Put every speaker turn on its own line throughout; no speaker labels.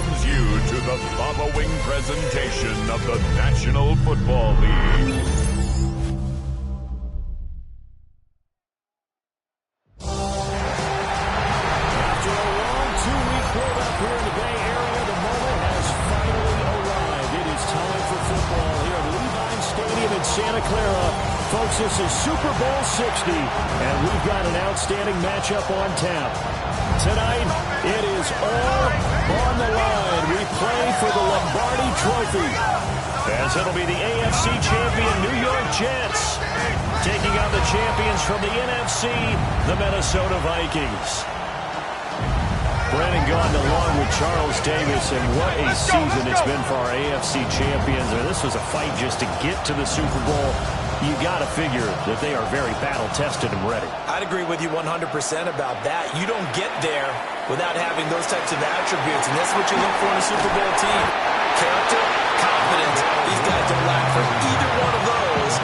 welcomes you to the following presentation of the National Football League.
After a long two-week build-up here in the Bay Area, the moment has finally arrived. It is time for football here at Levi Stadium in Santa Clara. Folks, this is Super Bowl 60, and we've got an outstanding matchup on tap. Tonight, it is all on the line. We play for the Lombardi Trophy, as it'll be the AFC champion New York Jets taking on the champions from the NFC, the Minnesota Vikings. Brandon Gaudin along with Charles Davis, and what a season it's been for our AFC champions. This was a fight just to get to the Super Bowl. You got to figure that they are very battle-tested and ready.
I'd agree with you 100% about that. You don't get there without having those types of attributes, and that's what you look for in a Super Bowl team. Character, confidence. These guys don't lack for either one of those.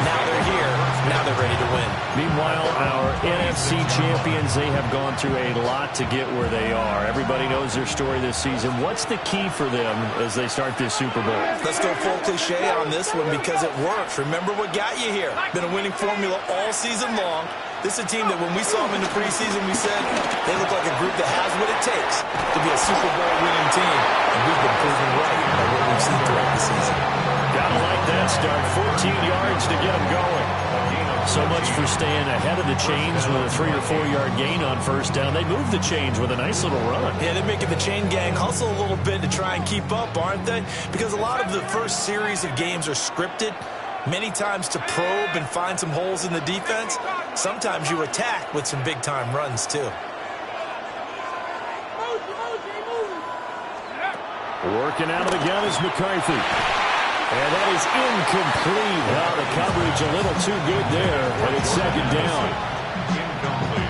Now they're here. Now they're ready to win.
Meanwhile, our NFC champions, they have gone through a lot to get where they are. Everybody knows their story this season. What's the key for them as they start this Super Bowl?
Let's go full cliche on this one because it works. Remember what got you here. Been a winning formula all season long. This is a team that when we saw them in the preseason, we said they look like a group that has what it takes to be a Super Bowl winning team. And we've been proven right by what we've seen throughout the season.
Gotta like that start. 14 yards to get them going. So much for staying ahead of the chains with a 3 or 4 yard gain on first down. They moved the chains with a nice little run.
Yeah, they're making the chain gang hustle a little bit to try and keep up, aren't they? Because a lot of the first series of games are scripted, many times to probe and find some holes in the defense. Sometimes you attack with some big-time runs, too.
Working out of the gun is McCarthy. And that is incomplete. Well, the coverage a little too good there, and it's second down.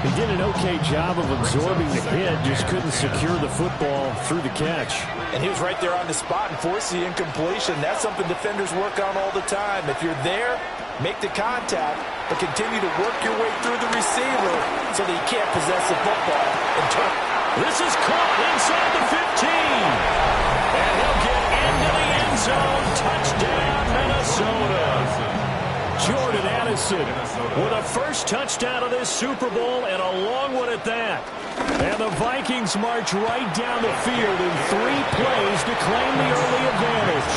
He did an okay job of absorbing the hit, just couldn't secure the football through the catch.
And he was right there on the spot and forced the incompletion. That's something defenders work on all the time. If you're there, make the contact, but continue to work your way through the receiver so that he can't possess the football and turn.
This is caught inside the 15. And he'll get into the end zone. Touchdown, Minnesota. Jordan Addison with a first touchdown of this Super Bowl, and a long one at that. And the Vikings march right down the field in 3 plays to claim the early advantage.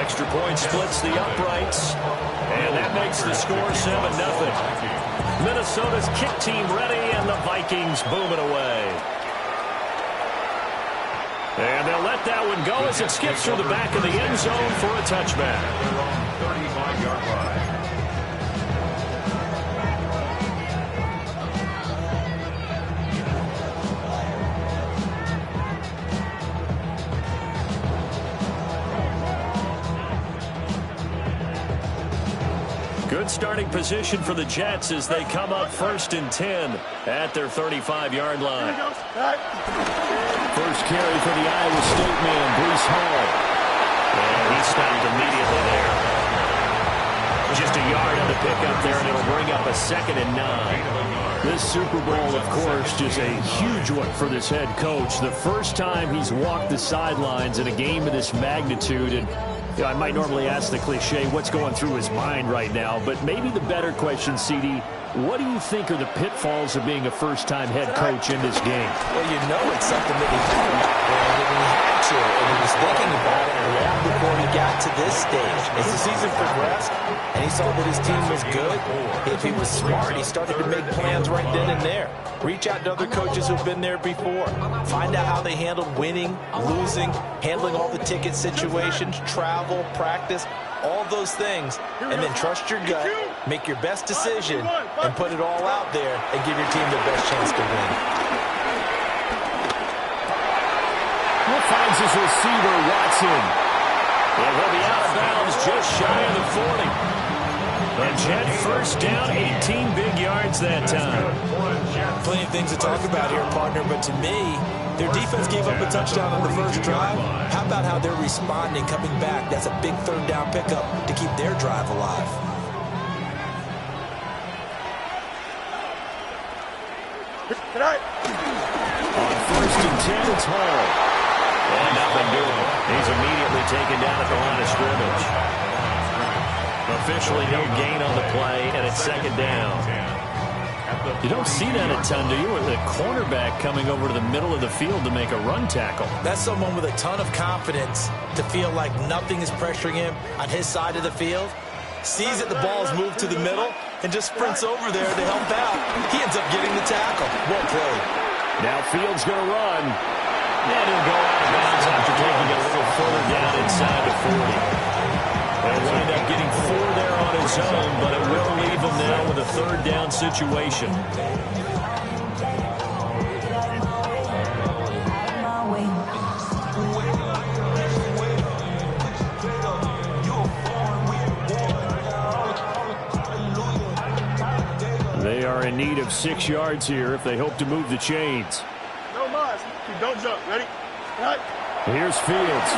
Extra point splits the uprights, and that makes the score 7-0. Minnesota's kick team ready, and the Vikings boom it away. And they'll let that one go as it skips through the back of the end zone for a touchback.
35-yard line.
Good starting position for the Jets as they come up 1st and 10 at their 35-yard line. First carry for the Iowa State man, Breece Hall. And he stopped immediately there. Just a yard on the pickup there, and it'll bring up a 2nd and 9. This Super Bowl, of course, just a huge one for this head coach. The first time he's walked the sidelines in a game of this magnitude. And you know, I might normally ask the cliche, what's going through his mind right now? But maybe the better question, CD, what do you think are the pitfalls of being a first-time head coach in this game?
Well, you know it's something that he thought about, and he had to, and he was thinking about it long before he got to this stage. As the season progressed, and he saw that his team was good, if he was smart, he started to make plans right then and there. Reach out to other coaches who've been there before. Find out how they handled winning, losing, handling all the ticket situations, travel, practice, all those things, and then trust your gut, make your best decision, and put it all out there and give your team the best chance to win.
Who finds his receiver, Watson? And he'll be out of bounds just shy of the 40. And Jet first down, 18 big yards that time.
Plenty of things to talk about here, partner, but to me, their defense gave up a touchdown on the first drive. How about how they're responding, coming back? That's a big 3rd down pickup to keep their drive alive.
On 1st and 10. It's home. And nothing doing. He's immediately taken down at the line of scrimmage. Officially no gain on the play, and it's second down. You don't see that a ton, do you? With a cornerback coming over to the middle of the field to make a run tackle.
That's someone with a ton of confidence to feel like nothing is pressuring him on his side of the field. Sees that the ball's moved to the middle and just sprints over there to help out. He ends up getting the tackle. Well played.
Now Fields going to run. And he'll go out of bounds after taking it a little further down inside the 40. He'll wind up getting 4 there on his own, but it will leave him now with a third down situation. They are in need of 6 yards here if they hope to move the chains.
No mas. Don't jump. Ready? Right.
Here's Fields.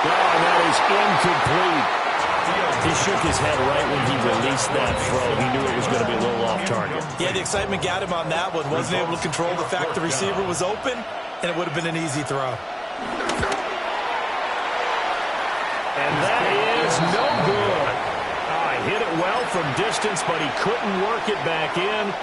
Oh, that is incomplete. He shook his head right when he released that throw. He knew it was going to be a little off target.
Yeah, the excitement got him on that one. Wasn't able to control the fact the receiver was open, and it would have been an easy throw.
And that is no good. Hit it well from distance, but he couldn't work it back in.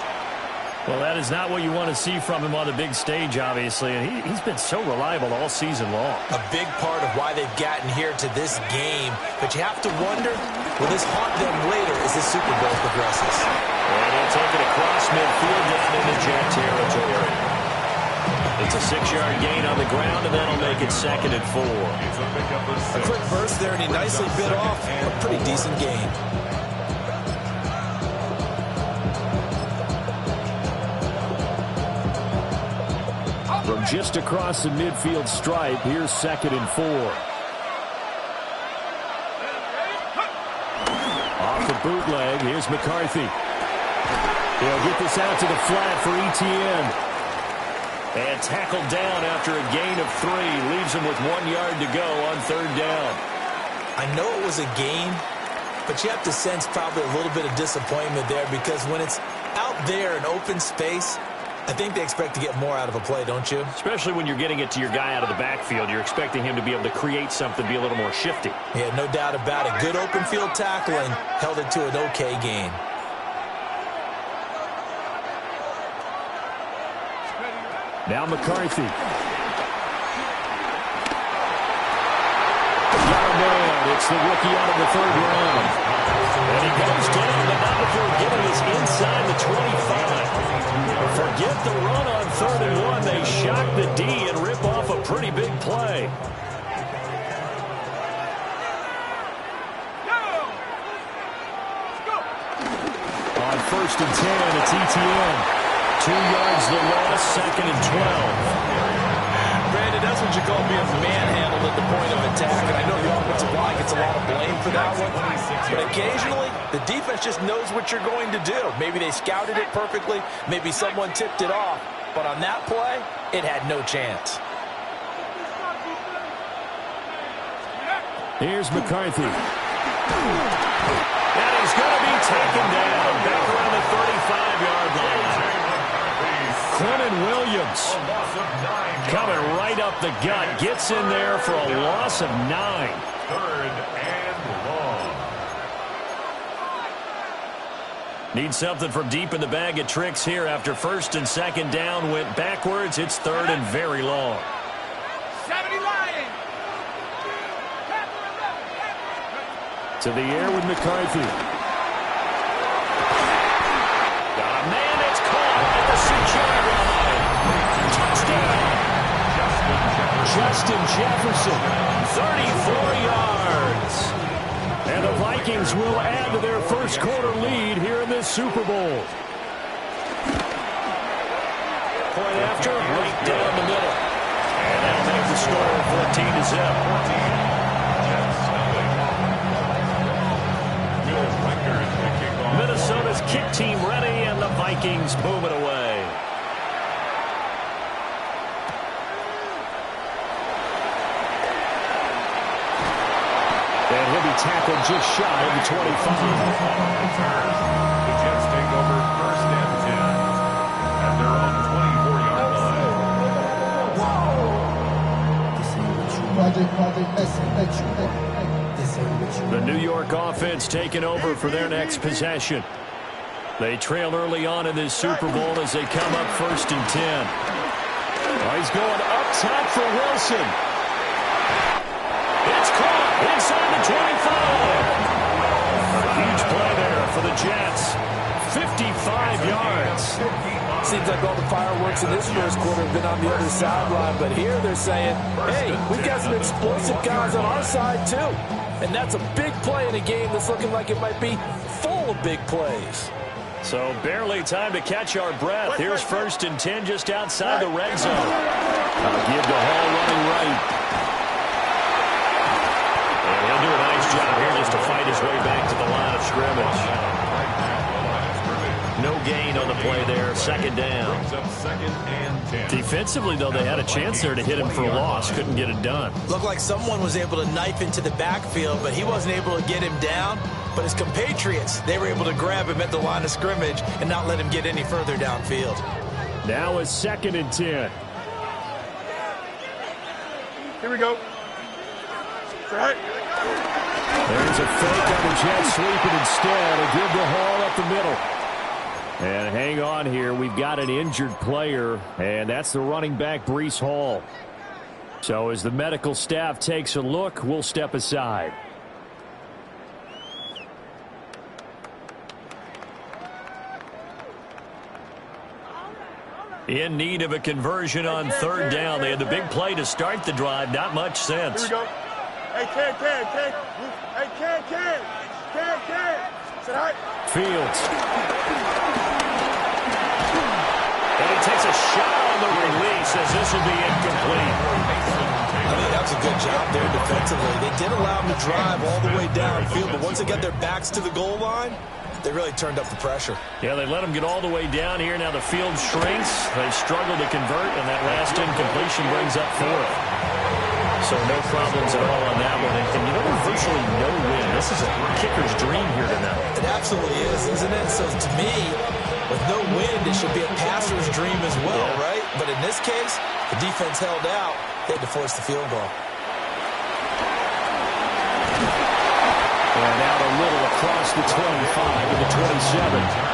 Well, that is not what you want to see from him on the big stage, obviously. And he's been so reliable all season long.
A big part of why they've gotten here to this game. But you have to wonder, will this haunt them later as this Super Bowl progresses?
And he'll take it across midfield down into Jet territory. It's a 6-yard gain on the ground, and that'll make it 2nd and 4.
A quick burst there, and he nicely bit off a pretty decent gain.
From just across the midfield stripe, here's 2nd and 4. Off the bootleg, here's McCarthy. He'll get this out to the flat for Etienne. And tackled down after a gain of 3. Leaves him with 1 yard to go on 3rd down.
I know it was a gain, but you have to sense probably a little bit of disappointment there because when it's out there in open space, I think they expect to get more out of a play, don't you?
Especially when you're getting it to your guy out of the backfield. You're expecting him to be able to create something, be a little more shifty.
Yeah, no doubt about it. Good open field tackling held it to an okay gain.
Now McCarthy. Got a man. It's the rookie out of the 3rd round. And he goes down, but not before getting us inside the 25. Forget the run on 3rd and 1. They shock the D and rip off a pretty big play. On 1st and 10, it's Etienne. 2 yards the loss, 2nd and 12.
Brandon, that's what you call being manhandled at the point of attack. And I know the offensive line gets a lot of blame for that one. But occasionally, the defense just knows what you're going to do. Maybe they scouted it perfectly. Maybe someone tipped it off. But on that play, it had no chance.
Here's McCarthy. And he's going to be taken down back around the 35-yard line. Quentin Williams coming right up the gut. Gets in there for a loss of 9.
3rd and long.
Need something from deep in the bag of tricks here after 1st and 2nd down went backwards. It's 3rd and very long.
70 Lions.
To the air with McCarthy. Got a man that's caught at the 6-yard line. Touchdown. Justin Jefferson, 34 yards. And the Vikings will add to their first quarter lead here in this Super Bowl. Point after, right down the middle. And that'll make the score 14-0. Minnesota's kick team ready, and the Vikings boom it away. And he'll be tackled just shy of the 25.
The Jets take over 1st and 10 at their own 24-yard
The New York offense taking over for their next possession. They trail early on in this Super Bowl as they come up 1st and 10. Oh, he's going up top for Wilson. It's caught inside the 25. A huge play there for the Jets. 55 yards.
Seems like all the fireworks in this first quarter have been on the other sideline, but here they're saying, hey, we've got some explosive guys on our side too. And that's a big play in a game that's looking like it might be full of big plays.
So barely time to catch our breath. Here's 1st and 10 just outside the red zone. I'll give the Hall running right. And he'll do a nice job here just to fight his way back to the line of scrimmage. No gain on the play there. 2nd down. Defensively, though, they had a chance there to hit him for a loss. Couldn't get it done.
Looked like someone was able to knife into the backfield, but he wasn't able to get him down. But his compatriots, they were able to grab him at the line of scrimmage and not let him get any further downfield.
Now it's 2nd and 10.
Here we go. Right.
There's a fake on the Jets sweeping instead. A give the Hall up the middle. And hang on here. We've got an injured player, and that's the running back, Breece Hall. So as the medical staff takes a look, we'll step aside. In need of a conversion on 3rd down. They had the big play to start the drive. Not much sense.
Here we go. Hey, Ken. Hey, Ken. Sit high.
Fields. And he takes a shot on the release as this will be incomplete.
I think that's a good job there defensively. They did allow him to drive all the way downfield, but once they got their backs to the goal line, they really turned up the pressure.
Yeah, they let him get all the way down here. Now the field shrinks. They struggle to convert, and that last incompletion brings up 4th. So no problems at all on that one. And you know, there's virtually no win. This is a kicker's dream here tonight.
It absolutely is, isn't it? So to me, with no wind, it should be a passer's dream as well, right? But in this case, the defense held out. They had to force the field goal.
And out a little across the 25 to the 27.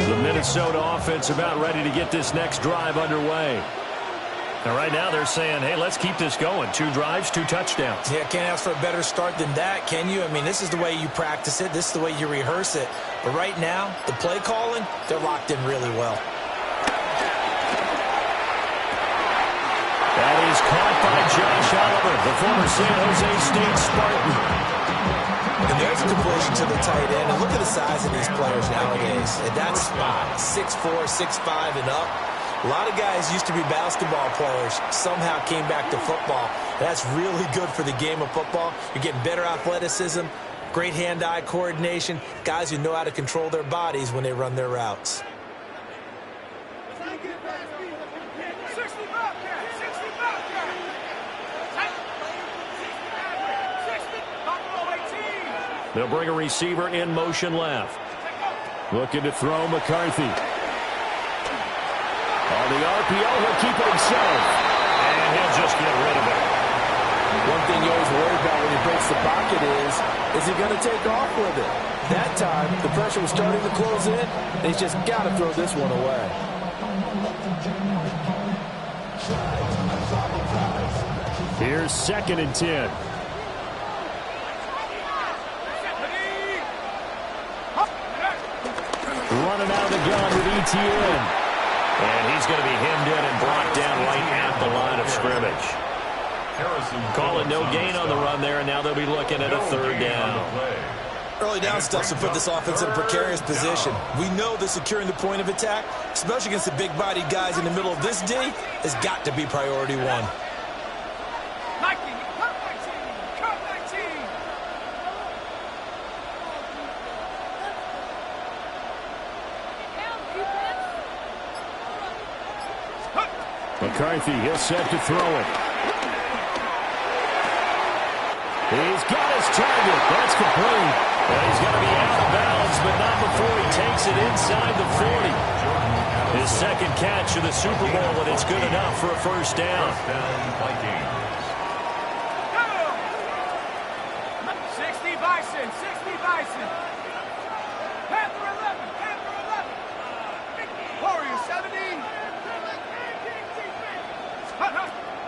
The Minnesota offense about ready to get this next drive underway. And right now they're saying, hey, let's keep this going. 2 drives, 2 touchdowns.
Yeah, can't ask for a better start than that, can you? I mean, this is the way you practice it. This is the way you rehearse it. But right now, the play calling, they're locked in really well.
That is caught by Josh Oliver, the former San Jose State Spartan.
And there's a completion to the tight end. And look at the size of these players nowadays. At that spot, 6'4", 6'5", and up. A lot of guys used to be basketball players, somehow came back to football. That's really good for the game of football. You're getting better athleticism, great hand-eye coordination, guys who know how to control their bodies when they run their routes.
They'll bring a receiver in motion left. Looking to throw McCarthy. On the RPO, he'll keep it himself. And he'll just get rid of it.
One thing you always worry about when he breaks the pocket is he going to take off with it? That time, the pressure was starting to close in, and he's just got to throw this one away.
Here's 2nd and 10. Running out of the gun with ETN. And he's going to be hemmed in and brought down right at the line of scrimmage. Call it no gain on the run there, and now they'll be looking at a 3rd down.
Early down stuff to put this offense in a precarious position. We know that securing the point of attack, especially against the big-bodied guys in the middle of this D, has got to be priority 1.
McCarthy, he'll set to throw it. He's got his target. That's complete. And he's going to be out of bounds, but not before he takes it inside the 40. His second catch of the Super Bowl, and it's good enough for a first down.
60 Bison, 60 Bison. Panther 11, Panther 11. Warrior 17.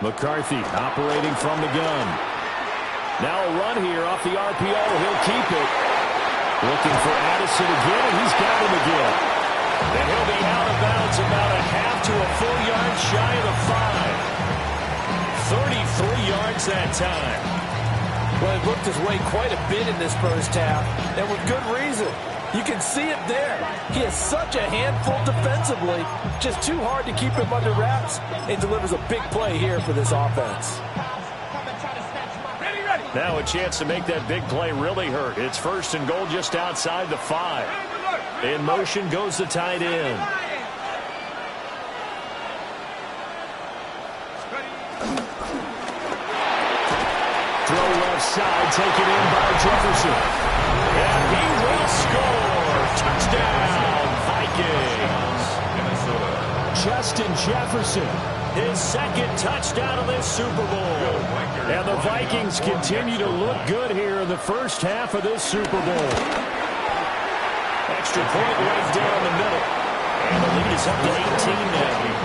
McCarthy operating from the gun. Now a run here off the RPO. He'll keep it. Looking for Addison again, and he's got him again. And he'll be out of bounds about a half to a full yard shy of the 5. 33 yards that time.
Well, he looked his way quite a bit in this first half, and with good reason. You can see it there. He is such a handful defensively. Just too hard to keep him under wraps, and delivers a big play here for this offense.
Now a chance to make that big play really hurt. It's first and goal just outside the 5. In motion goes the tight end. Throw left side, taken in by Jefferson. And he will score. Touchdown, Vikings. Justin Jefferson, his second touchdown of this Super Bowl. And the Vikings continue to look good here in the first half of this Super Bowl. Extra point right down the middle. And the lead is up to 18 now.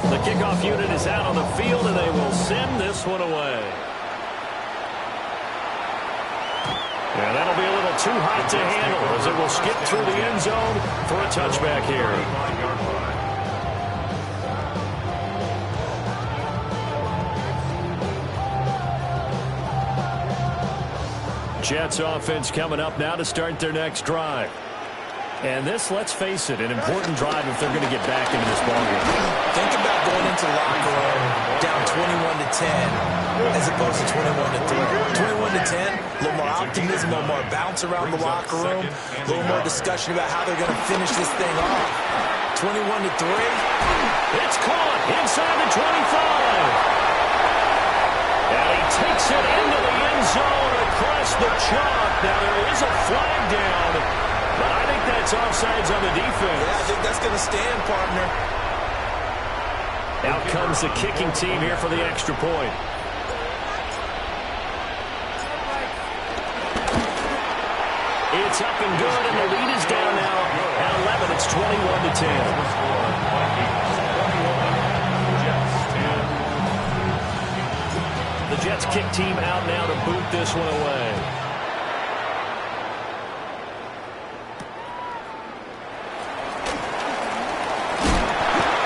The kickoff unit is out on the field, and they will send this one away. And that'll be a little too hot to handle as it will skip through the end zone for a touchback here. Jets offense coming up now to start their next drive. And this, let's face it, an important drive if they're going to get back into this ballgame.
Think about going into the locker room down 21-10 as opposed to 21-3. 21-10, a little more optimism, a little more bounce around the locker room, a little more discussion about how they're going to finish this thing off. 21-3.
It's caught inside the 25. And he takes it into the end zone across the chalk. Now there is a flag down, but I think that's offsides on the defense.
Yeah, I think that's going to stand, partner.
Out comes the kicking team here for the extra point. It's up and good, and the lead is down now at 11. It's 21-10. The Jets kick team out now to boot this one away.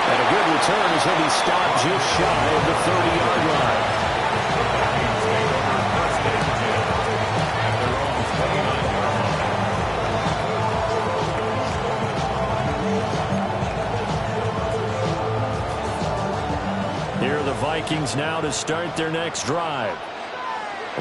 And a good return as he'll be stopped just shy of the 30-yard line. Here are the Vikings now to start their next drive.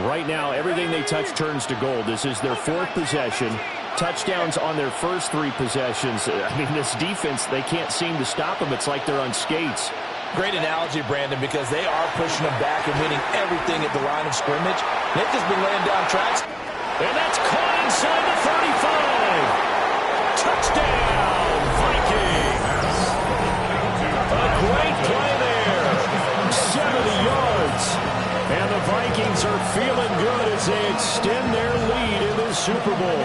Right now, everything they touch turns to gold. This is their fourth possession. Touchdowns on their first three possessions. I mean, this defense, they can't seem to stop them. It's like they're on skates.
Great analogy, Brandon, because they are pushing them back and winning everything at the line of scrimmage. They've just been laying down tracks.
And that's caught inside the 35. Touchdown, Vikings. A great play there. 70 yards. And the Vikings are feeling good as they extend their lead in this Super Bowl.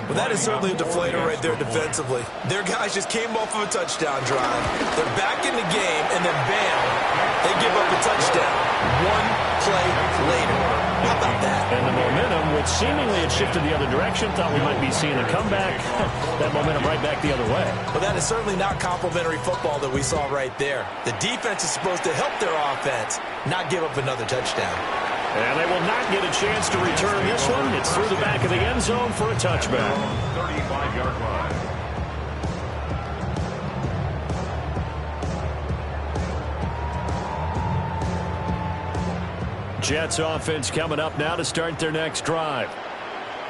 Well, that is certainly a deflator right there defensively. Their guys just came off of a touchdown drive. They're back in the game, and then bam, they give up a touchdown. One play later. How about that?
And the momentum, which seemingly had shifted the other direction, thought we might be seeing a comeback. That momentum right back the other way.
Well, that is certainly not complimentary football that we saw right there. The defense is supposed to help their offense, not give up another touchdown.
And they will not get a chance to return this one. It's through the back of the end zone for a touchback.
35-yard line.
Jets offense coming up now to start their next drive.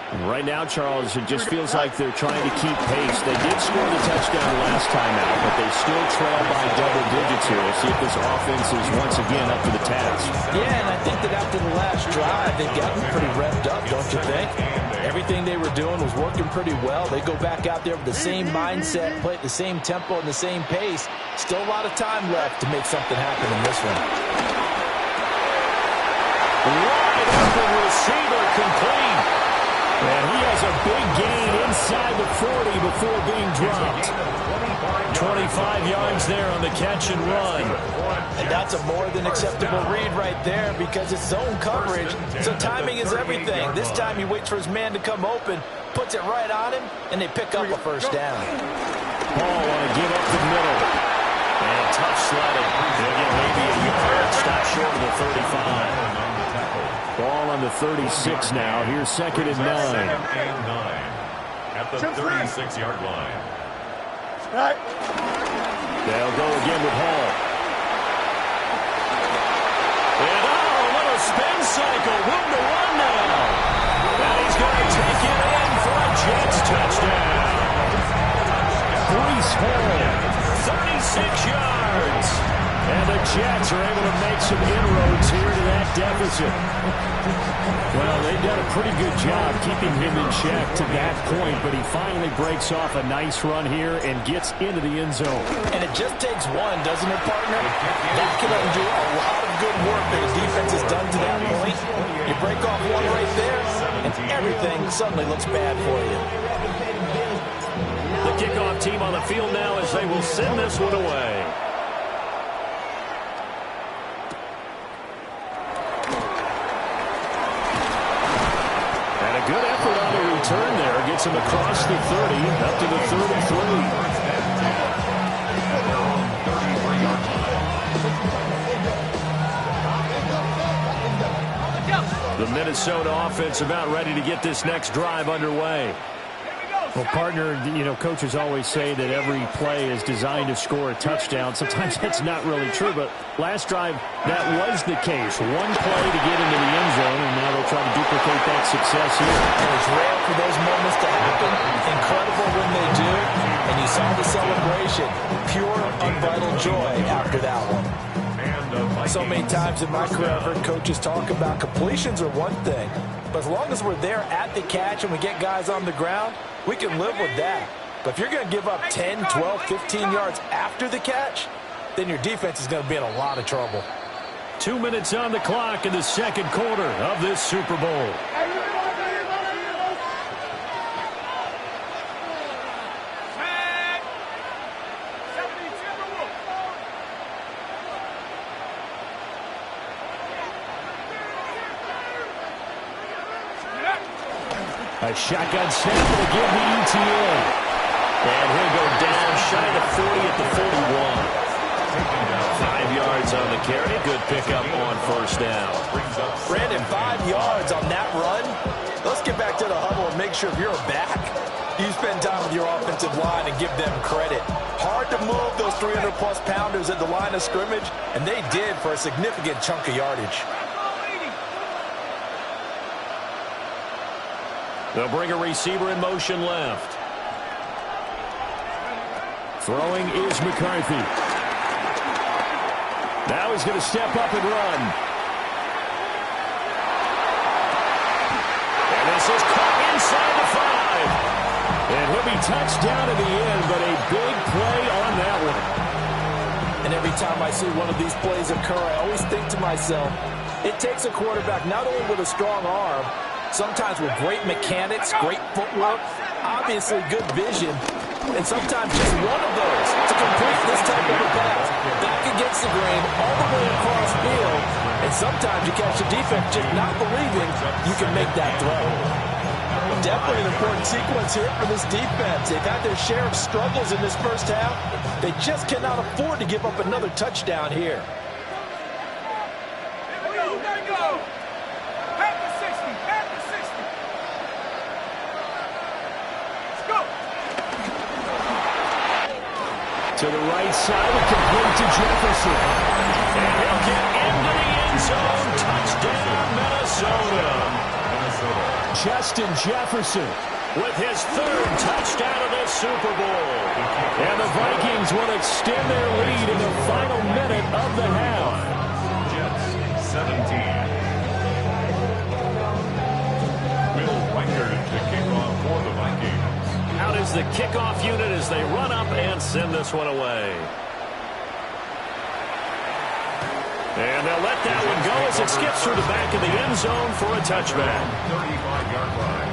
Right now, Charles, it just feels like they're trying to keep pace. They did score the touchdown last time out, but they still trail by double digits here. We'll see if this offense is once again up to the task.
Yeah, and I think that after the last drive, they've gotten pretty revved up, don't you think? Everything they were doing was working pretty well. They go back out there with the same mindset, play at the same tempo and the same pace. Still a lot of time left to make something happen in this one.
Wide open receiver complete. And he has a big gain inside the 40 before being dropped. 25 yards there on the catch and run.
And that's a more than acceptable read right there because it's zone coverage, so timing is everything. This time he waits for his man to come open, puts it right on him, and they pick up a first down.
Ball want to give up the middle. And tough sledding. They'll get maybe a yard. Stop short of the 35. Ball on the 36 now. Here's second and 9.
At the 36-yard line.
They'll go again with Hall. And a little spin cycle. Room to run now. And he's going to take it in for a Jets touchdown. Breece Hall, 36 yards. And the Jets are able to make some inroads here to that deficit. Well, they've done a pretty good job keeping him in check to that point, but he finally breaks off a nice run here and gets into the end zone.
And it just takes one, doesn't it, partner? That can undo a lot of good work that the defense has done to that point. You break off one right there, and everything suddenly looks bad for you.
The kickoff team on the field now as they will send this one away. Good effort on the return there. Gets him across the 30, up to the 33. The Minnesota offense about ready to get this next drive underway. Well, partner, you know, coaches always say that every play is designed to score a touchdown. Sometimes that's not really true, but last drive, that was the case. One play to get into the end zone, and now they'll try to duplicate that success here.
And it's rare for those moments to happen. Incredible when they do. And you saw the celebration. Pure, unbridled joy after that one. So many times in my career, I've heard coaches talk about completions are one thing, but as long as we're there at the catch and we get guys on the ground, we can live with that. But if you're going to give up 10, 12, 15 yards after the catch, then your defense is going to be in a lot of trouble.
2 minutes on the clock in the second quarter of this Super Bowl. A shotgun snap will give the ETA. And he'll go down shy of 40 at the 41. 5 yards on the carry. Good pickup on first down.
Brandon, 5 yards on that run. Let's get back to the huddle and make sure if you're back, you spend time with your offensive line and give them credit. Hard to move those 300-plus pounders at the line of scrimmage, and they did for a significant chunk of yardage.
They'll bring a receiver in motion left. Throwing is McCarthy. Now he's going to step up and run. And this is caught inside the 5. And he'll be touched down at the end, but a big play on that one.
And every time I see one of these plays occur, I always think to myself, it takes a quarterback not only with a strong arm, sometimes with great mechanics, great footwork, obviously good vision, and sometimes just one of those to complete this type of a pass. Back against the grain, all the way across field, and sometimes you catch the defense just not believing you can make that throw. Definitely an important sequence here for this defense. They've had their share of struggles in this first half. They just cannot afford to give up another touchdown here.
To the right side, and complete to Jefferson. And he'll get into the end zone. Touchdown, Minnesota. Justin Jefferson with his 3rd touchdown of this Super Bowl. And the Vikings will extend their lead in the final minute of the half.
Jets 17. Will Weichert to kick off for the Vikings.
Out is the kickoff unit as they run up and send this one away. And they'll let that one go as it skips through the back of the end zone for a touchback.
35-yard line.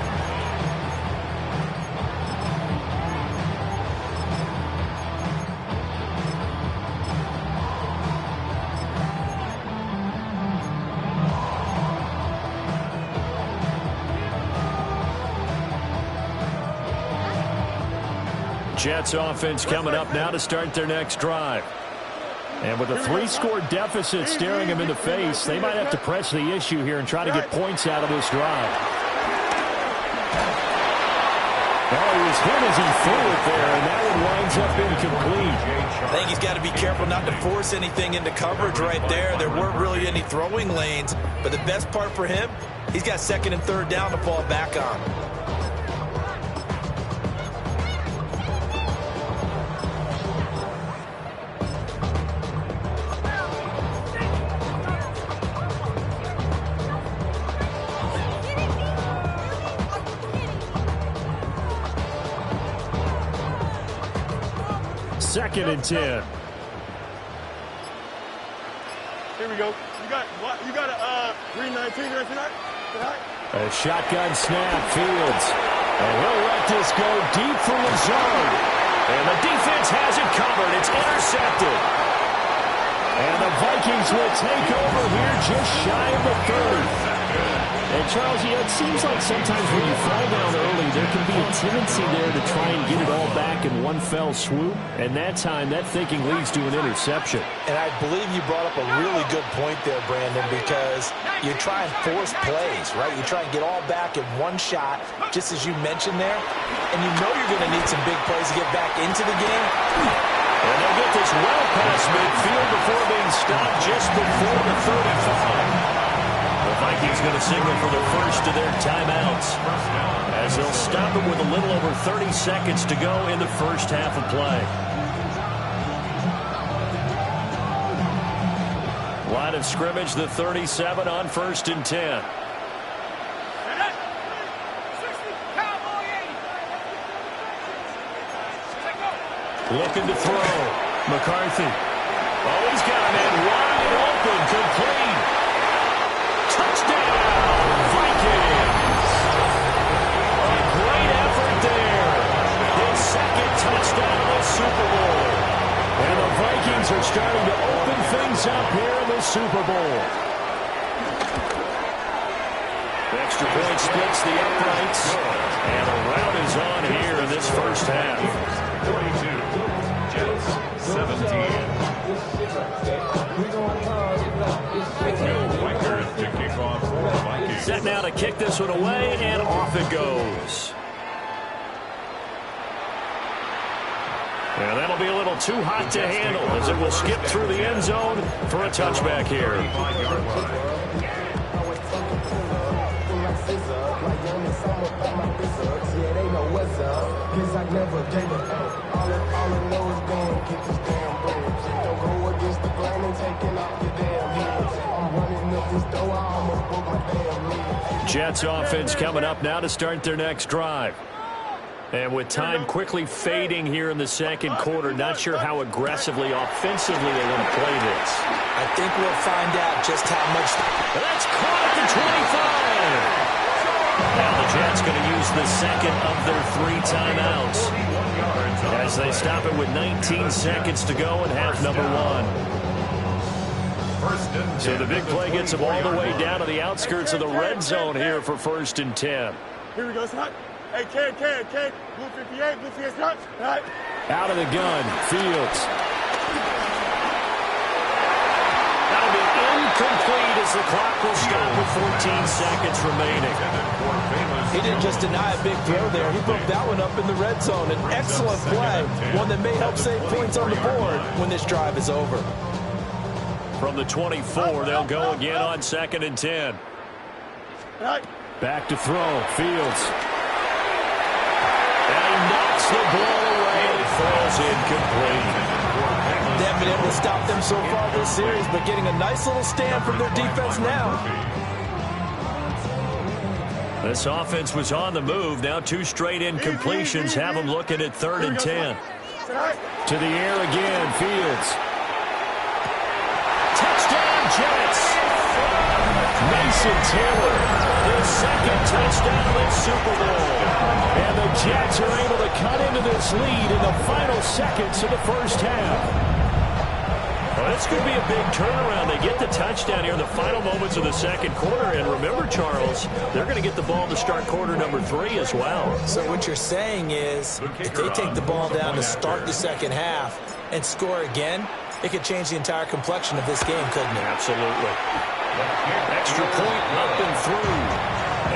Jets offense coming up now to start their next drive. And with a 3-score deficit staring them in the face, they might have to press the issue here and try to get points out of this drive. Well, it was him as he threw it there, and that one winds up incomplete.
I think he's got to be careful not to force anything into coverage right there. There weren't really any throwing lanes, but the best part for him, he's got 2nd and 3rd down to fall back on.
Second and 10.
Here we go. You got a 319 right tonight?
A shotgun snap, Fields. And he'll let this go deep from the zone. And the defense has it covered. It's intercepted. And the Vikings will take over here just shy of the 30. And Charles, it seems like sometimes when you fall down early, there can be a tendency there to try and get it all back in one fell swoop. And that time, that thinking leads to an interception.
And I believe you brought up a really good point there, Brandon, because you try and force plays, right? You try and get all back in one shot, just as you mentioned there. And you know you're going to need some big plays to get back into the game.
And they'll get this well past midfield before being stopped just before the 35. The Vikings going to signal for the first of their timeouts as they'll stop it with a little over 30 seconds to go in the first half of play. Line of scrimmage, the 37 on 1st and 10. Looking to throw. McCarthy. Oh, he's got a man wide open, complete. Touchdown, Vikings. A great effort there. His 2nd touchdown of the Super Bowl. And the Vikings are starting to open things up here in the Super Bowl. Extra point splits the uprights. And a rout is on here in this first half.
42. Jets 17.
Set now to kick this one away, and off it goes. And that'll be a little too hot to handle as it will skip through the end zone for a touchback here. Jets offense coming up now to start their next drive. And with time quickly fading here in the second quarter, not sure how aggressively, offensively they want to play this.
I think we'll find out just how much.
That's caught at the 25. Now the Jets going to use the second of their 3 timeouts as they stop it with 19 seconds to go in half number 1. So the big play gets them all the way down to the outskirts of the red zone here for 1st and 10.
Here we go, son. Hey, Ken. Blue 58, blue 58, right?
Out of the gun, Fields. That'll be incomplete as the clock will stop with 14 seconds remaining.
He didn't just deny a big throw there. He broke that one up in the red zone. An excellent play, one that may help save points on the board when this drive is over. From
the 24, they'll go again on 2nd and 10. Back to throw. Fields. And he knocks the ball away, and it falls incomplete.
They haven't been able to stop them so far this series, but getting a nice little stand from their defense now.
This offense was on the move. Now 2 straight incompletions have them looking at 3rd and 10. To the air again, Fields. Touchdown, Jets. Mason Taylor, his 2nd touchdown in Super Bowl. And the Jets are able to cut into this lead in the final seconds of the first half. Well, this could be a big turnaround. They get the touchdown here in the final moments of the second quarter. And remember, Charles, they're going to get the ball to start quarter number 3 as well.
So what you're saying is if they take the ball down to start the second half and score again, it could change the entire complexion of this game, couldn't it?
Absolutely. Extra point up and through.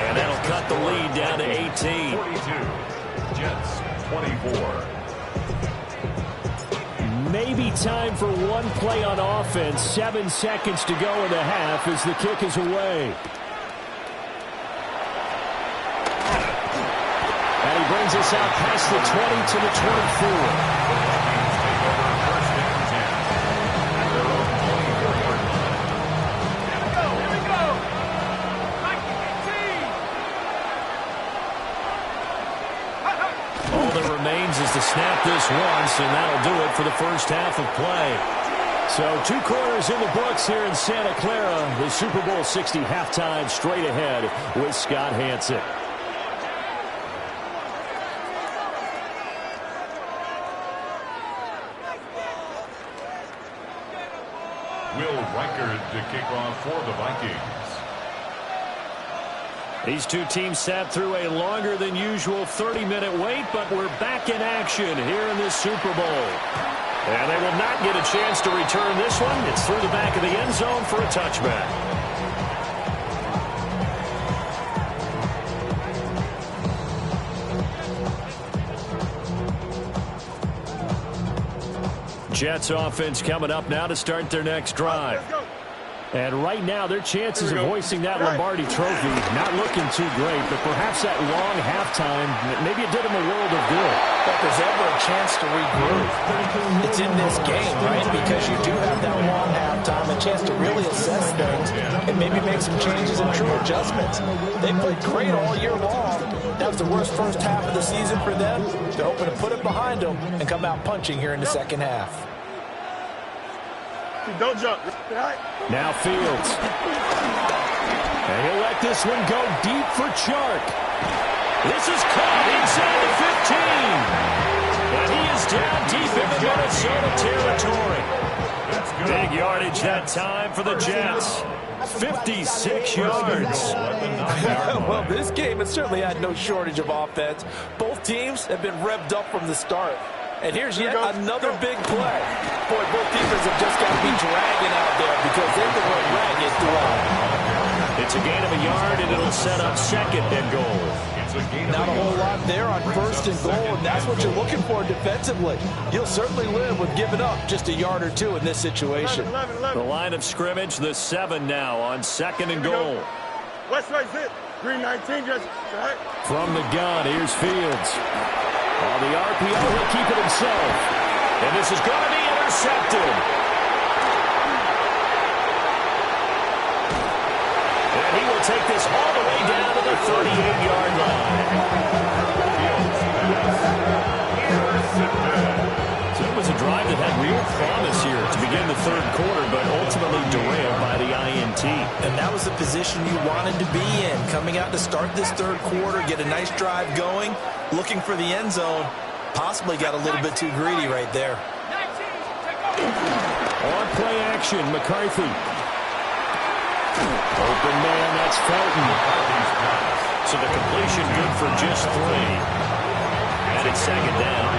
And that'll cut the lead down to 18.
42. Jets 24.
Maybe time for one play on offense. 7 seconds to go in the half as the kick is away. And he brings us out past the 20 to the 24. Is to snap this once, and that'll do it for the first half of play. So 2 quarters in the books here in Santa Clara. The Super Bowl 60 halftime straight ahead with Scott Hanson.
Will Reichard to kick off for the Vikings.
These 2 teams sat through a longer than usual 30-minute wait, but we're back in action here in this Super Bowl. And they will not get a chance to return this one. It's through the back of the end zone for a touchback. Jets offense coming up now to start their next drive. And right now, their chances of hoisting that Lombardi trophy not looking too great, but perhaps that long halftime, maybe it did them a world of good.
But if there's ever a chance to regroup, it's in this game, right? Because you do have that long halftime, a chance to really assess things and maybe make some changes and true adjustments. They played great all year long. That was the worst first half of the season for them. They're hoping to put it behind them and come out punching here in the second half.
Don't jump.
Now Fields. And he'll let this one go deep for Chark. This is caught inside the 15. And he is down deep in the Minnesota territory. Big yardage that time for the Jets. 56 yards.
Well, this game has certainly had no shortage of offense. Both teams have been revved up from the start. And here's yet another big play. Boy, both teams have just got to be dragging out there because they've been ragged throughout.
It's a gain of a yard, and it'll set up 2nd and goal.
Not a whole lot there on 1st and goal, and that's what you're looking for defensively. You'll certainly live with giving up just a yard or 2 in this situation.
11.
The line of scrimmage, the 7 now on 2nd and goal.
West right zip. Green 19 just right.
From the gun, here's Fields. On the RPO, he'll keep it himself. And this is going to be intercepted. And he will take this all the way down to the 38-yard line. So it was a drive that had real promise here to begin the 3rd quarter, but ultimately derailed by the INT.
And that was the position you wanted to be in. Coming out to start this 3rd quarter, get a nice drive going, looking for the end zone. Possibly got a little bit too greedy right there.
On play action, McCarthy. Open man, that's Felton. So the completion good for just 3. And it's 2nd down.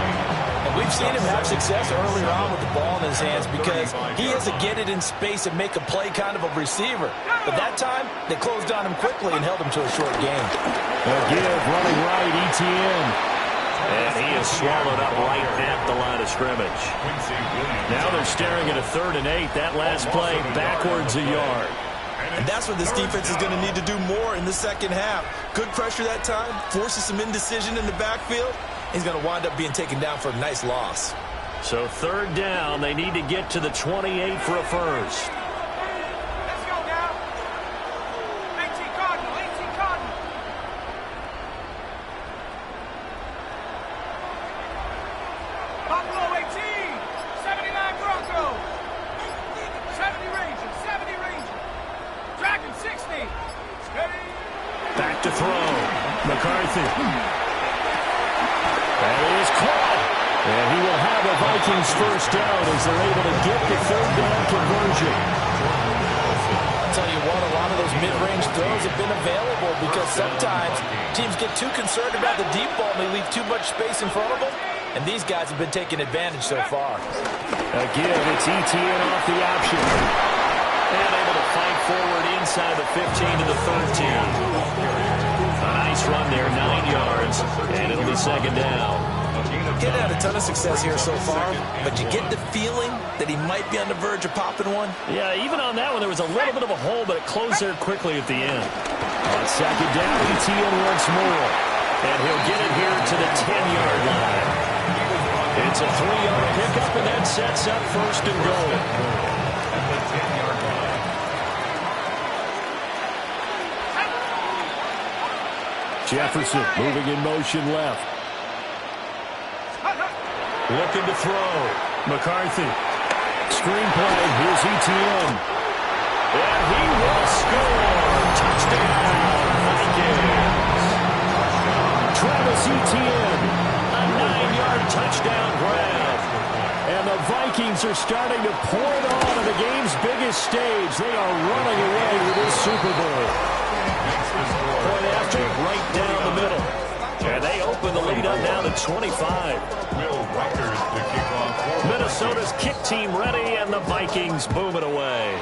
And we've seen him have success earlier on with the ball in his hands because he is a get it in space and make a play kind of a receiver. But that time, they closed on him quickly and held him to a short game.
A give, running right, ETN. And he is swallowed up right at the line of scrimmage. Now they're staring at a 3rd and 8. That last play backwards a yard.
And that's what this defense is going to need to do more in the second half. Good pressure that time, forces some indecision in the backfield. He's going to wind up being taken down for a nice loss.
So third down, they need to get to the 28 for a first.
Let's go now. 18 Cardinal, 18 Cardinal. Buffalo 18, 79 Bronco. 70 Ranger, 70 Ranger. Dragon 60. Steady.
Back to throw. McCarthy. That is caught. And he will have a Vikings first down as they're able to get the third down conversion.
I'll tell you what, a lot of those mid-range throws have been available because sometimes teams get too concerned about the deep ball and they leave too much space in front of them. And these guys have been taking advantage so far.
Again, it's ETN off the option. And able to fight forward inside the 15 to the 13. A nice run there, 9 yards, and it'll be second down.
Getting had a ton of success here so far, but you get the feeling that he might be on the verge of popping one.
Yeah, even on that one, there was a little bit of a hole, but it closed there quickly at the end. On second down, ETN once more. And he'll get it here to the 10-yard line. It's a 3-yard pickup, and that sets up first and goal.
At the 10-yard line.
Jefferson moving in motion left. Looking to throw. McCarthy. Screenplay. Here's ETN. And he will score. Touchdown, Vikings. Travis Etienne. A 9-yard touchdown grab. And the Vikings are starting to pour it on the game's biggest stage. They are running away with this Super Bowl. Point after, right down the middle. And they open the lead up now to 25.
To kick off.
Minnesota's kick team ready, and the Vikings boom it away.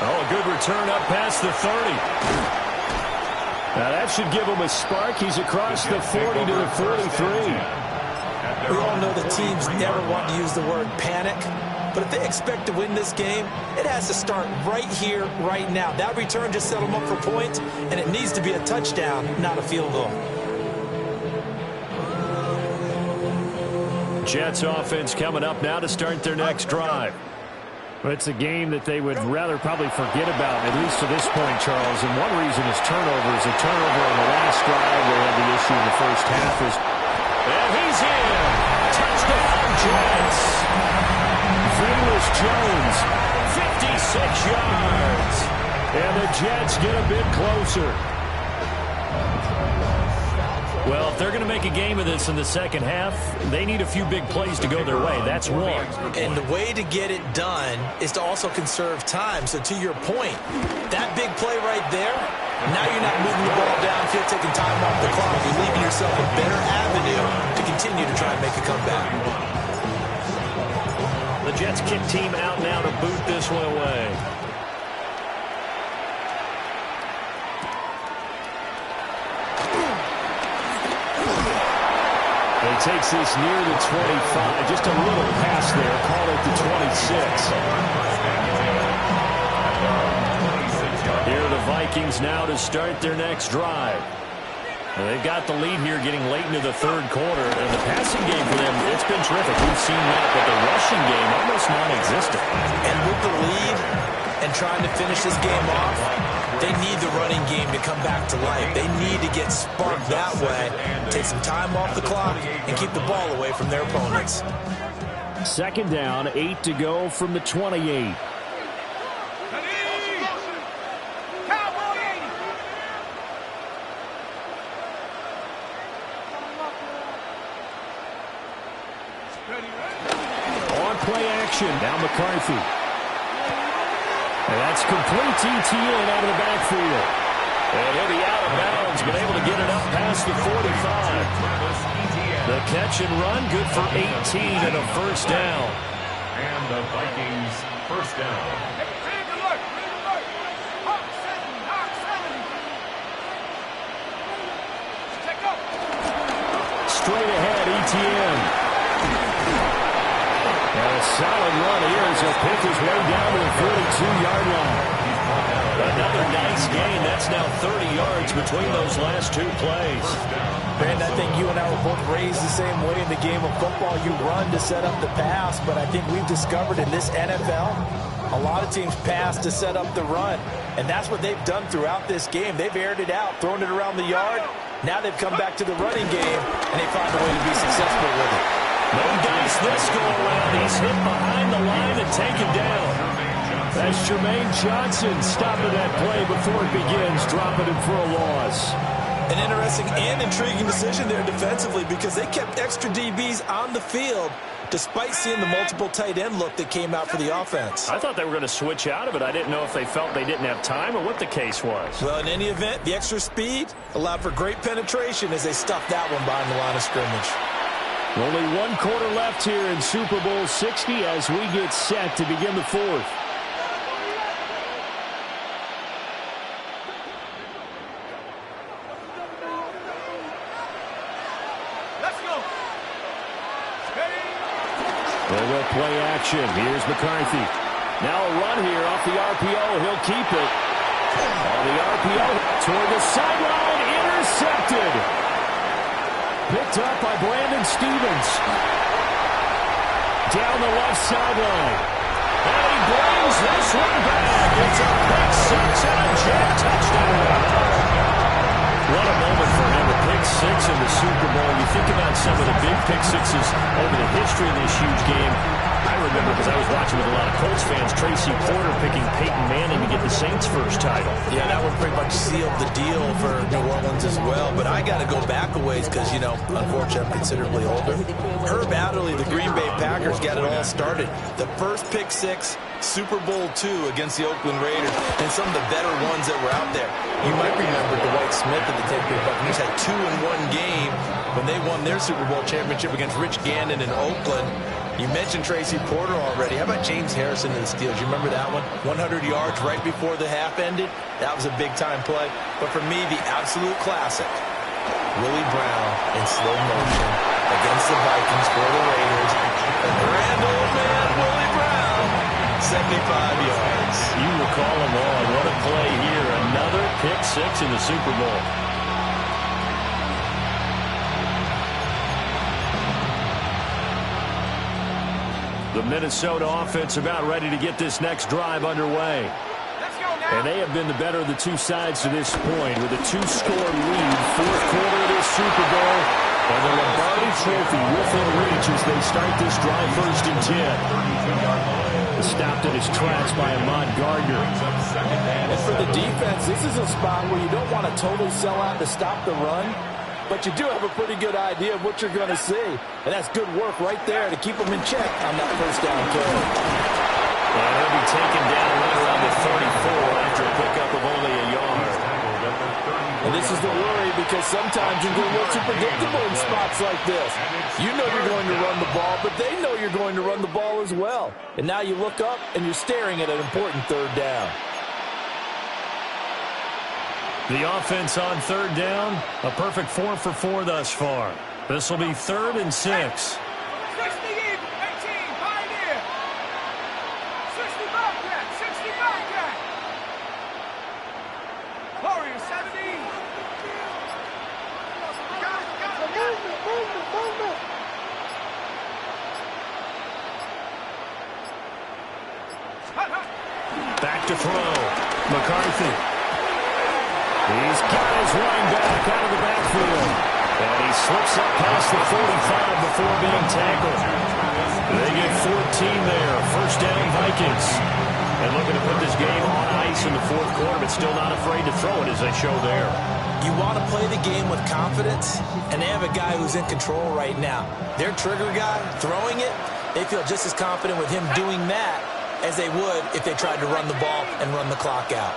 Oh, a good return up past the 30. Now that should give him a spark. He's across the 40 to the 43.
We all know the teams never want to use the word panic, but if they expect to win this game, it has to start right here, right now. That return just set them up for points, and it needs to be a touchdown, not a field goal.
Jets offense coming up now to start their next drive. Well, it's a game that they would rather probably forget about, at least to this point, Charles. And one reason is turnovers. A turnover on the last drive. They had the issue in the first half. And he's in. Touchdown, Jets. Velus Jones, 56 yards. And the Jets get a bit closer. Well, if they're going to make a game of this in the second half, they need a few big plays to go their way. That's one.
And the way to get it done is to also conserve time. So to your point, that big play right there, now you're not moving the ball downfield, taking time off the clock. You're leaving yourself a better avenue to continue to try and make a comeback.
The Jets kick team out now to boot this one away. He takes this near the 25. Just a little pass there. Call it the 26. Here are the Vikings now to start their next drive. And they've got the lead here getting late into the third quarter. And the passing game for them, it's been terrific. We've seen that, but the rushing game almost non-existent.
And with the lead and trying to finish this game off, they need the running game to come back to life. They need to get sparked that way, take some time off the clock, and keep the ball away from their opponents.
Second down, 8 to go from the 28. On play action, now McCarthy. And that's complete to ETN out of the backfield. And he'll be out of bounds, but able to get it up past the 45. The catch and run, good for 18 and a first down.
And the Vikings first down.
Straight ahead, ETN. a solid run here as he'll pick his way down to the 42-yard line. Another nice gain. That's now 30 yards between those last two plays.
Ben, I think you and I were both raised the same way in the game of football. You run to set up the pass, but I think we've discovered in this NFL, a lot of teams pass to set up the run, and that's what they've done throughout this game. They've aired it out, thrown it around the yard. Now they've come back to the running game, and they find a way to be successful with it.
No dice this go-around. He's hit behind the line and taken down. That's Jermaine Johnson stopping that play before it begins, dropping it for a loss.
An interesting and intriguing decision there defensively because they kept extra DBs on the field despite seeing the multiple tight end look that came out for the offense.
I thought they were going to switch out of it. I didn't know if they felt they didn't have time or what the case was.
Well, in any event, the extra speed allowed for great penetration as they stuffed that one behind the line of scrimmage.
Only one quarter left here in Super Bowl 60 as we get set to begin the fourth. They will play action. Here's McCarthy. Now a run here off the RPO. He'll keep it. On the RPO toward the sideline. Intercepted. Picked up by Brandon Stevens. Down the left sideline. And he brings this one back. It's a pick six and a jet touchdown. What a moment for him, a pick six in the Super Bowl. You think about some of the big pick sixes over the history of this huge game. I remember because I was watching with a lot of Colts fans, Tracy Porter picking Peyton Manning to get the Saints' first title.
Yeah, that one pretty much sealed the deal for New Orleans as well. But I got to go back a ways because, you know, unfortunately I'm considerably older. Herb Adderley, the Green Bay Packers, got it all started. The first pick six, Super Bowl II against the Oakland Raiders, and some of the better ones that were out there. You might remember Dwight Smith of the Tampa Bay Buccaneers had 2 in one game when they won their Super Bowl championship against Rich Gannon in Oakland. You mentioned Tracy Porter already. How about James Harrison of the Steelers? You remember that one? 100 yards right before the half ended. That was a big-time play. But for me, the absolute classic, Willie Brown in slow motion against the Vikings for the Raiders. The grand old man, Willie Brown, 75 yards.
You recall them all. What a play here. Another pick six in the Super Bowl. The Minnesota offense about ready to get this next drive underway. And they have been the better of the two sides to this point with a 2-score lead, fourth quarter of this Super Bowl, and the Lombardi Trophy within reach as they start this drive 1st and 10. Stopped in his tracks by Ahmad Gardner.
And for the defense, this is a spot where you don't want to totally sell out to stop the run, but you do have a pretty good idea of what you're going to see. And that's good work right there to keep them in check on that first down carry.
And he'll be taken down right around the 34 after a pickup of only a yard.
And this is the worry because sometimes you get a little too predictable in spots like this. You know you're going to run the ball, but they know you're going to run the ball as well. And now you look up and you're staring at an important third down.
The offense on third down, a perfect 4 for 4 thus far. This will be 3rd and 6.
60 in, 18, Pioneer. 60 Bobcat, 60 Bobcat. Warrior, 70. Movement.
Back to throw. McCarthy. He's got his running back out of the backfield. And he slips up past the 45 before being tackled. They get 14 there. First down, Vikings. And looking to put this game on ice in the fourth quarter, but still not afraid to throw it as they show there.
You want to play the game with confidence, and they have a guy who's in control right now. Their trigger guy, throwing it, they feel just as confident with him doing that as they would if they tried to run the ball and run the clock out.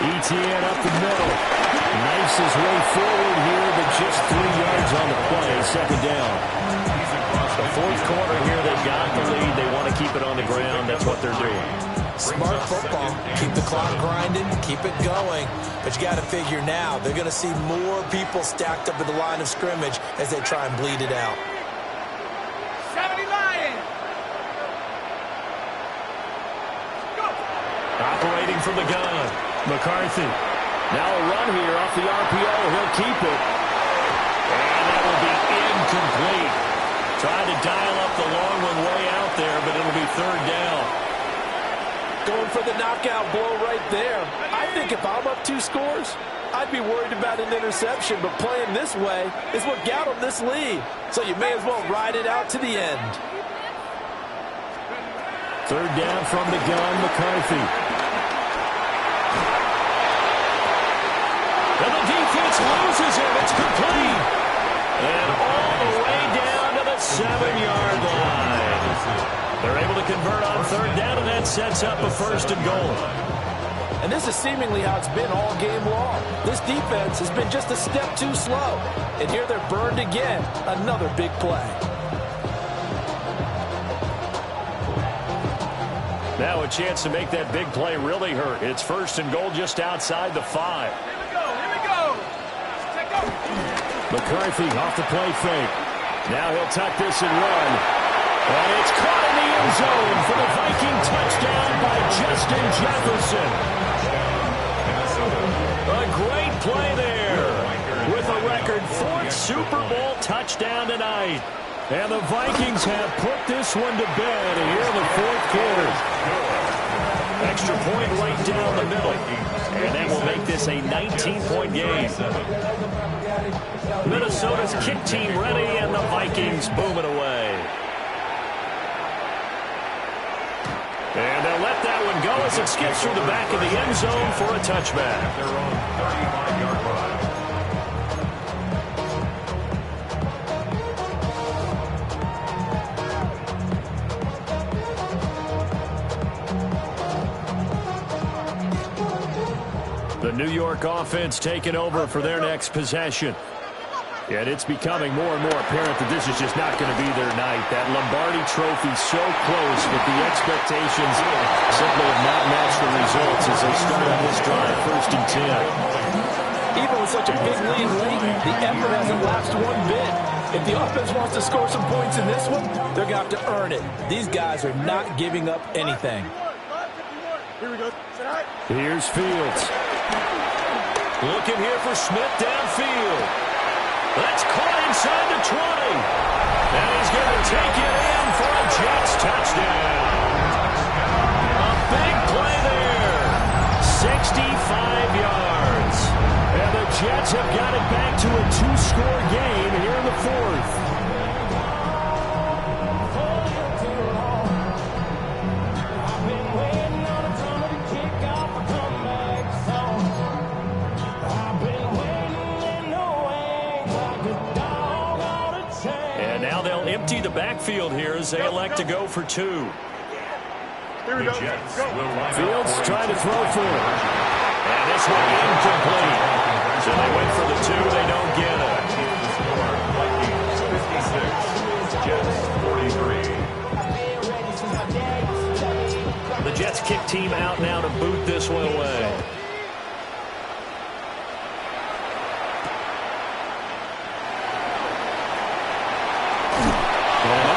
Etienne up the middle. Knifes his way forward here, but just 3 yards on the play. Second down. The fourth quarter here, they've got the lead. They want to keep it on the ground. That's what they're doing.
Smart football. Keep the clock grinding, keep it going. But you got to figure now, they're going to see more people stacked up at the line of scrimmage as they try and bleed it out.
70 Lions. Go.
Operating from the gun. McCarthy. Now a run here off the RPO. He'll keep it. And that will be incomplete. Trying to dial up the long one way out there, but it'll be third down.
Going for the knockout blow right there. I think if I'm up 2 scores, I'd be worried about an interception, but playing this way is what got them this lead. So you may as well ride it out to the end.
Third down from the gun, McCarthy. And the defense loses him. It's complete. And all the way down to the 7-yard line. They're able to convert on third down, and that sets up a first and goal.
And this is seemingly how it's been all game long. This defense has been just a step too slow. And here they're burned again. Another big play.
Now a chance to make that big play really hurt. It's first and goal just outside the 5.
Here we go. Here we go. Check go.
McCarthy off the play fake. Now he'll tuck this and run. And it's caught in the end zone for the Viking touchdown by Justin Jefferson. A great play there with a record 4th Super Bowl touchdown tonight. And the Vikings have put this one to bed here in the fourth quarter. Extra point right down the middle. And that will make this a 19-point game. Minnesota's kick team ready, and the Vikings booming away. And they'll let that one go as it skips through the back of the end zone for a touchback.
They're on 35-yard line.
The New York offense taking over for their next possession. And it's becoming more and more apparent that this is just not going to be their night. That Lombardi trophy so close, but the expectations simply have not matched the results as they start on this drive, first and 10.
Even with such a big lead late, the effort hasn't lapsed one bit. If the offense wants to score some points in this one, they're going to have to earn it. These guys are not giving up anything.
Here we go.
Here's Fields. Looking here for Smith downfield. That's caught inside the 20. And he's going to take it in for a Jets touchdown. A big play there. 65 yards. And the Jets have got it back to a 2-score game here in the fourth. Empty the backfield here as they elect to go for 2.
Here we go.
Fields trying to throw for it. And this one incomplete. So they went for the 2. They don't get it.
Jets 43.
The Jets kick team out now to boot this one away.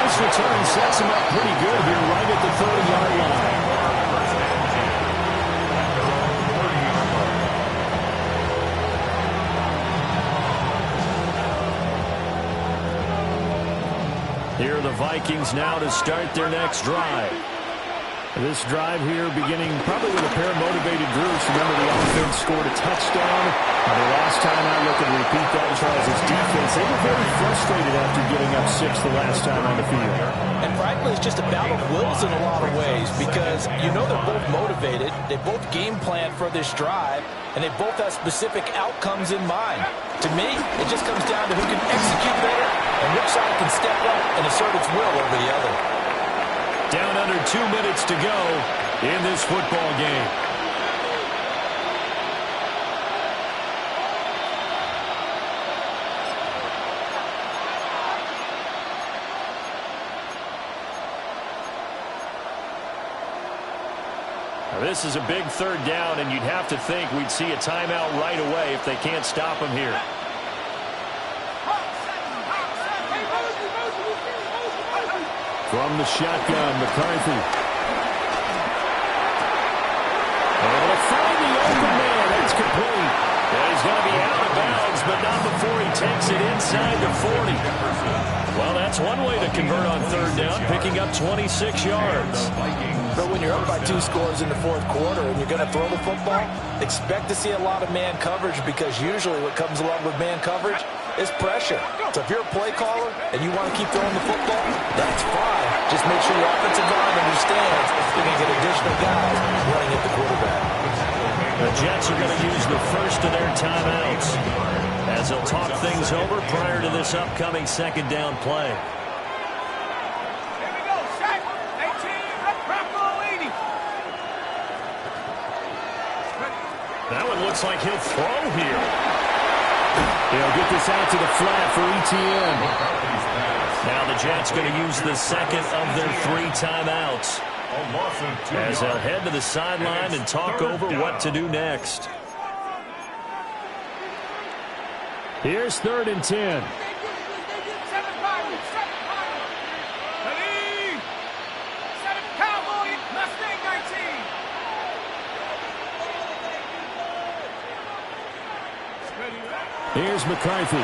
This return sets him up pretty good here right at the 30-yard line. Here are the Vikings now to start their next drive. This drive here beginning probably with a pair of motivated groups. Remember, the offense scored a touchdown. The last time out, looking to repeat that, Charles' defense, they were very frustrated after giving up 6 the last time on the field.
And frankly, it's just a battle of wills in a lot of ways because you know they're both motivated. They both game plan for this drive, and they both have specific outcomes in mind. To me, it just comes down to who can execute better and which side can step up and assert its will over the other.
Down under 2 minutes to go in this football game. This is a big third down, and you'd have to think we'd see a timeout right away if they can't stop him here. From the shotgun, McCarthy. Able to find the open man. That's complete. And he's going to be out of bounds, but not before he takes it inside the 40. Well, that's one way to convert on third down, picking up 26 yards.
But when you're up by 2 scores in the fourth quarter and you're going to throw the football, expect to see a lot of man coverage, because usually what comes along with man coverage is pressure. So if you're a play caller and you want to keep throwing the football, that's fine. Just make sure your offensive line understands you're going to get additional guys running at the quarterback.
The Jets are going to use the first of their timeouts as they'll talk things over prior to this upcoming second down play.
Here we go. Set. 18. Makaveli.
That one looks like he'll throw here. He'll get this out to the flat for ETN. Now the Jets going to use the second of their 3 timeouts as they'll head to the sideline and talk over what to do next. Here's 3rd and 10. Here's McCarthy.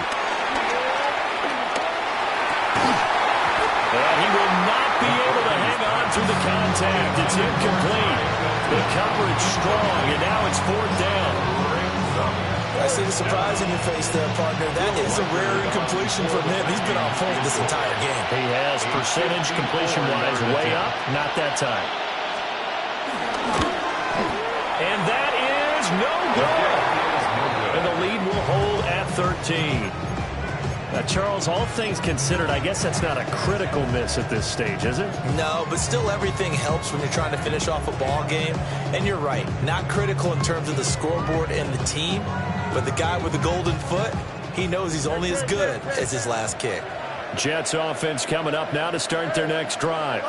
And he will not be able to hang on through the contact. It's incomplete. The coverage strong, and now it's 4th down.
I see the surprise in your face there, partner. That is a rare incompletion from him. He's been on point this entire game.
He has percentage completion-wise way up. Not that time. And that is no good. And the lead will hold at 13. Now, Charles, all things considered, I guess that's not a critical miss at this stage, is it?
No, but still everything helps when you're trying to finish off a ball game. And you're right, not critical in terms of the scoreboard and the team, but the guy with the golden foot, he knows he's only as good as his last kick.
Jets offense coming up now to start their next drive.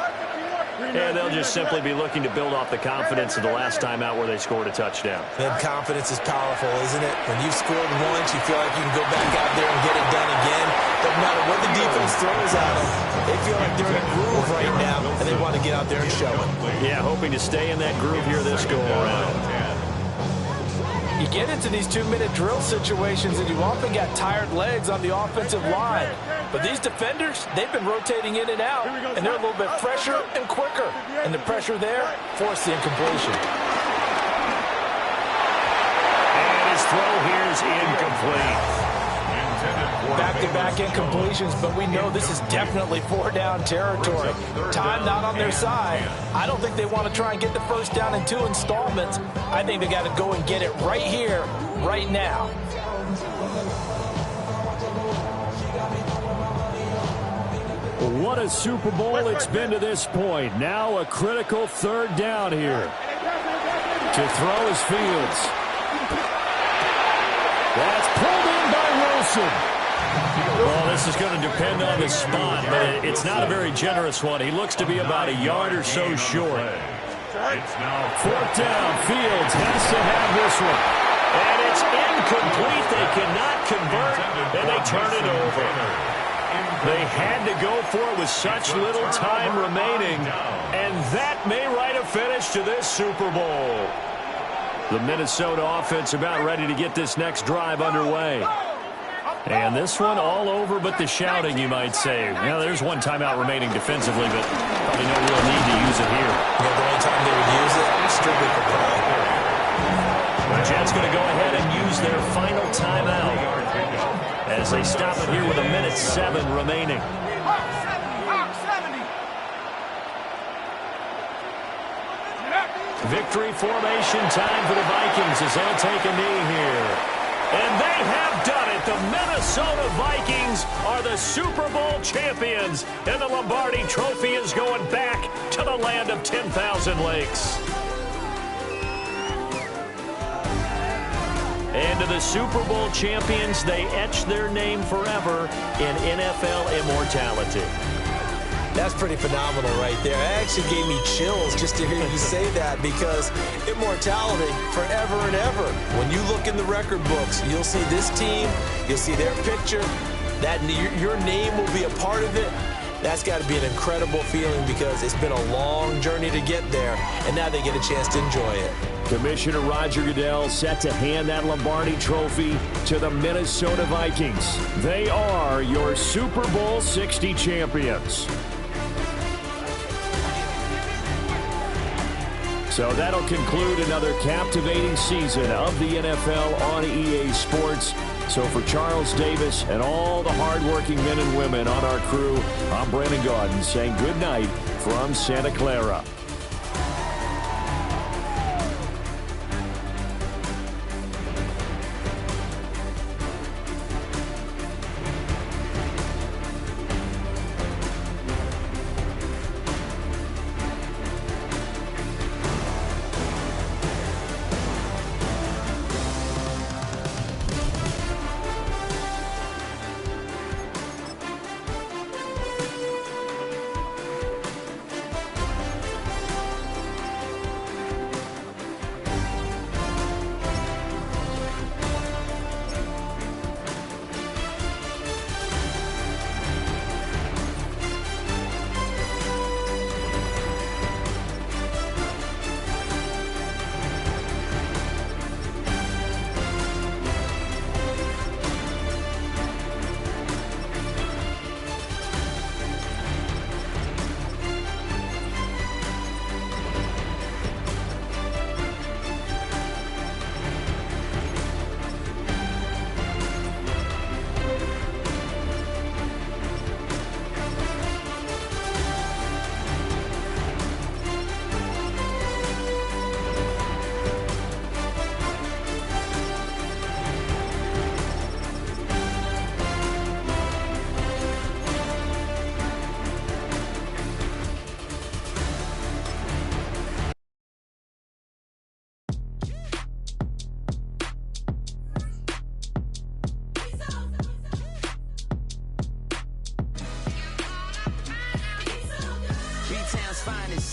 And they'll just simply be looking to build off the confidence of the last time out where they scored a touchdown.
And confidence is powerful, isn't it? When you've scored once, you feel like you can go back out there and get it done again. Doesn't matter what the defense throws at them. They feel like they're in a groove right now, and they want to get out there and show it.
Yeah, hoping to stay in that groove here this go-around.
You get into these 2-minute drill situations, and you often got tired legs on the offensive line. But these defenders, they've been rotating in and out, and they're a little bit fresher and quicker. And the pressure there forced the incompletion.
And his throw here is incomplete.
Back-to-back incompletions, but we know this is definitely 4-down territory. Time not on their side. I don't think they want to try and get the first down in 2 installments. I think they got to go and get it right here, right now.
What a Super Bowl it's been to this point. Now a critical 3rd down here. To throw is Fields. That's pulled in by Wilson. Well, this is going to depend on the spot, but it's not a very generous one. He looks to be about a yard or so short. 4th down. Fields has to have this one. And it's incomplete. They cannot convert, and they turn it over. They had to go for it with such little time remaining, and that may write a finish to this Super Bowl. The Minnesota offense about ready to get this next drive underway. And this one all over but the shouting, you might say. Now, there's one timeout remaining defensively, but probably no real need to use it here.
Yeah, the only time they would use it, strictly for play.
The Jets going to go ahead and use their final timeout as they stop it here with 1:07 remaining. Victory formation time for the Vikings as they'll take a knee here. And they have done it. The Minnesota Vikings are the Super Bowl champions. And the Lombardi Trophy is going back to the land of 10,000 lakes. And to the Super Bowl champions, they etch their name forever in NFL immortality.
That's pretty phenomenal right there. It actually gave me chills just to hear you say that, because immortality forever and ever. When you look in the record books, you'll see this team, you'll see their picture, that your name will be a part of it. That's got to be an incredible feeling, because it's been a long journey to get there, and now they get a chance to enjoy it.
Commissioner Roger Goodell set to hand that Lombardi trophy to the Minnesota Vikings. They are your Super Bowl 60 champions. So that'll conclude another captivating season of the NFL on EA Sports. So for Charles Davis and all the hardworking men and women on our crew, I'm Brandon Gaudin saying good night from Santa Clara.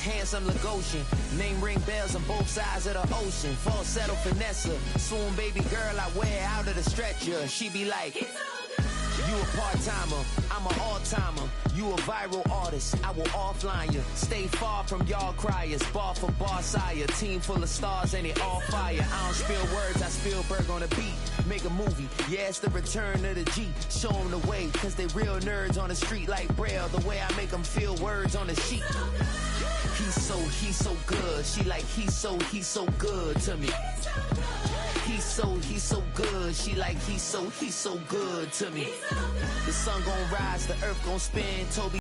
Handsome Lagosian, name ring bells on both sides of the ocean. Falsetto finesse, swoon baby girl I wear out of the stretcher. She be like, you a part-timer, I'm an all-timer. You a viral artist, I will offline you. Stay far from y'all criers, bar for bar sire. Team full of stars and it all fire. I don't spill words, I Spielberg on a beat. Make a movie, yeah, it's the return of the G. Show them the way, cause they real nerds on the street like Braille. The way I make them feel words on the sheet. He's so good. She like, he's so good to me. He's so good. She like, he's so good to me. The sun gon' rise, the earth gon' spin. Toby